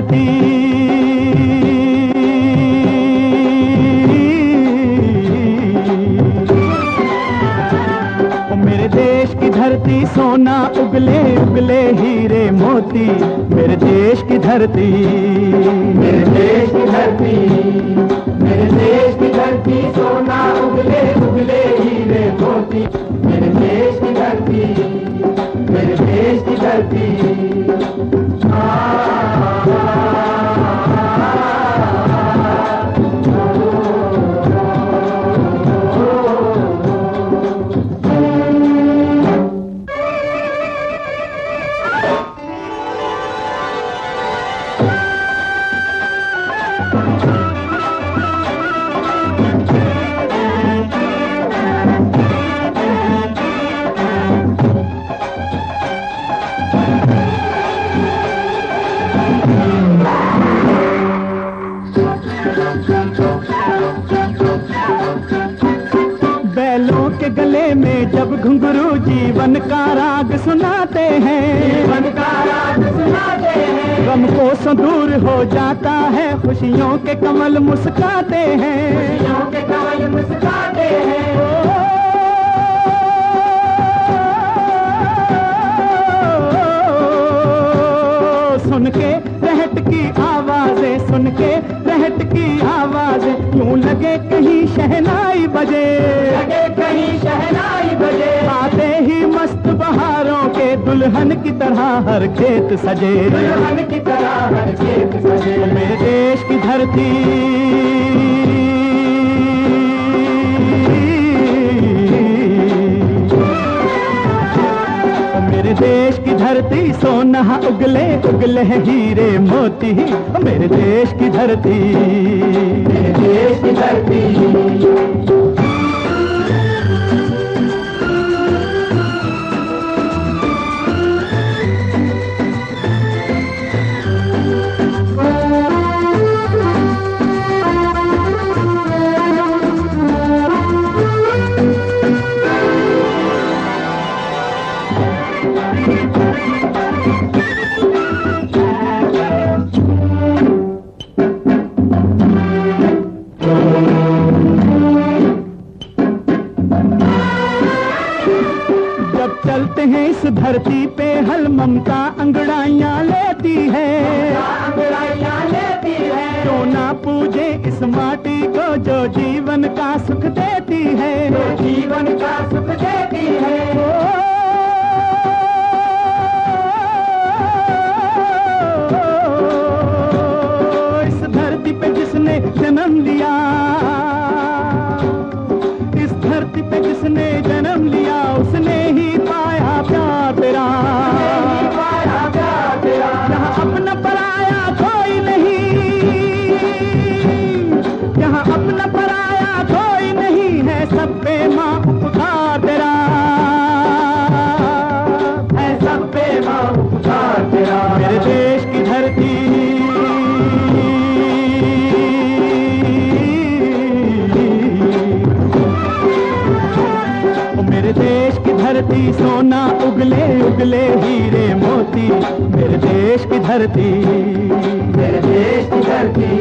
धरती, मेरे देश की धरती सोना उगले उगले हीरे मोती, मेरे देश की धरती, मेरे देश की धरती, मेरे देश की धरती सोना उगले उगले हीरे मोती, मेरे देश की धरती, मेरे देश की धरती। बैलों के गले में जब घुंघरू जीवन का राग सुनाते हैं, जीवन का राग सुनाते हैं, गम को दूर हो जाता है, खुशियों के कमल मुस्काते हैं, खुशियों के कमल मुस्काते हैं। सुन के रहट की आवाजें, सुन के रहट की आवाजें, यूं लगे कहीं शहनाई बजे, लगे कहीं शहनाई बजे, आते ही मस्त बहारों के दुल्हन की तरह हर खेत सजे, दुल्हन की तरह हर खेत सजे। मेरे देश की धरती, मेरे देश की धरती सोना उगले उगले हीरे मोती, मेरे देश की धरती, मेरे देश की धरती। जब चलते हैं इस धरती पे हल ममता अंगड़ाइयाँ लेती है, अंगड़ाइयाँ लेती है, क्यों ना पूजे इस माटी को जो जीवन का सुख देती है, जो जीवन का सुख देती है। इस धरती पे जिसने जन्म लिया, इस धरती पे जिसने जन्म लिया, उसने ही पाया प्यार तेरा, पाया प्यार तेरा। यहाँ अपना पराया कोई नहीं, यहाँ अपना पराया कोई नहीं है, सब पे माँ उपकार तेरा, है सब पे माँ उपकार तेरा। मेरे देश की धरती, मेरे देश की धरती सोना उगले उगले हीरे मोती, मेरे देश की धरती, मेरे देश की धरती।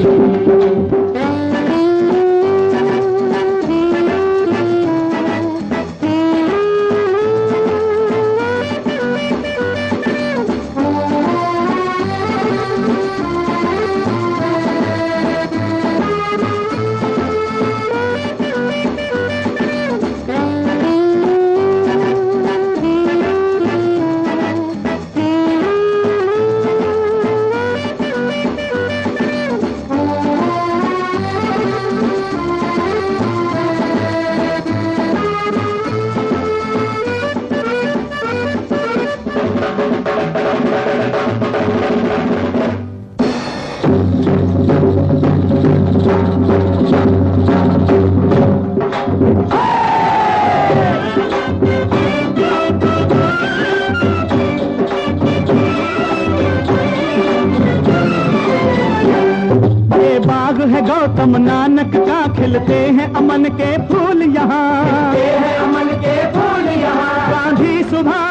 है गौतम नानक का, खिलते हैं अमन के फूल यहाँ, अमन के फूल यहाँ। गांधी सुभाष,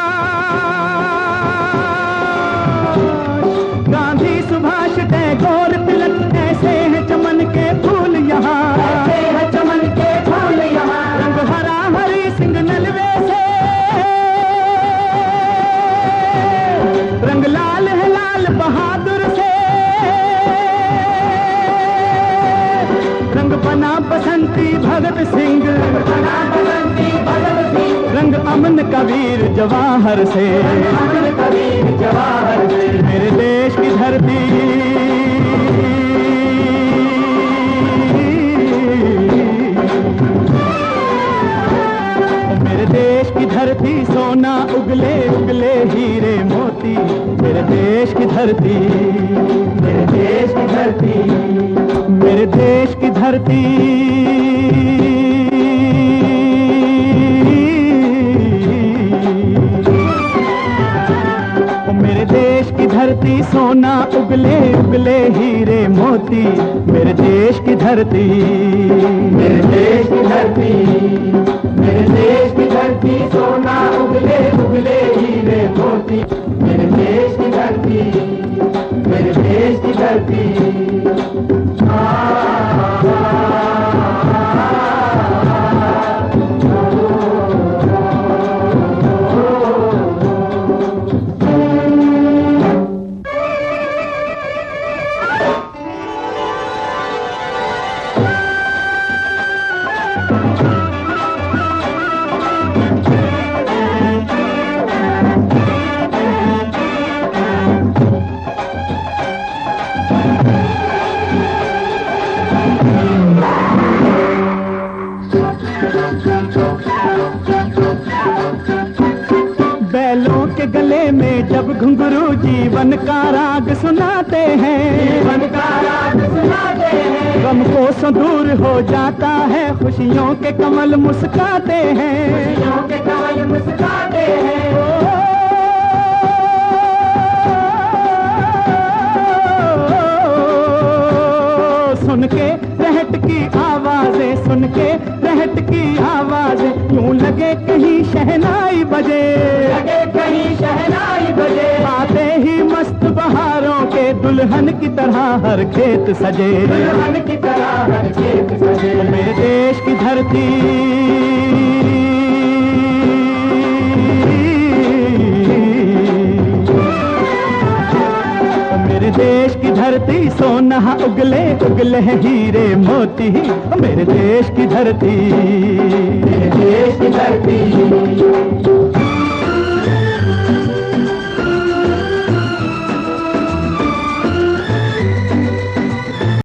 गांधी सुभाष रंग अमन का वीर जवाहर से, मेरे देश की धरती, मेरे देश की धरती सोना उगले उगले हीरे मोती, मेरे देश की धरती, मेरे देश की धरती, मेरे देश की धरती, मेरे देश की धरती सोना उगले उगले हीरे मोती, मेरे देश की धरती, मेरे देश की धरती, मेरे देश की धरती सोना उगले उगले हीरे मोती, मेरे देश की धरती, मेरे देश की धरती। बैलों के गले में जब घुंघरू जीवन का राग सुनाते हैं, जीवन का राग सुनाते हैं, गम को सो दूर हो जाता है, खुशियों के कमल मुस्काते हैं, खुशियों के कमल मुस्काते हैं। सुन के रहट की आवाजें, सुन के रहट की आवाजें, यूं लगे कहीं शहनाई बजे, लगे कहीं शहनाई बजे, आते ही मस्त बहारों के दुल्हन की तरह हर खेत सजे, दुल्हन की तरह हर खेत सजे, मेरे देश की धरती, मेरे देश की धरती सोना उगले उगले हीरे मोती, मेरे देश की धरती, मेरे देश की धरती,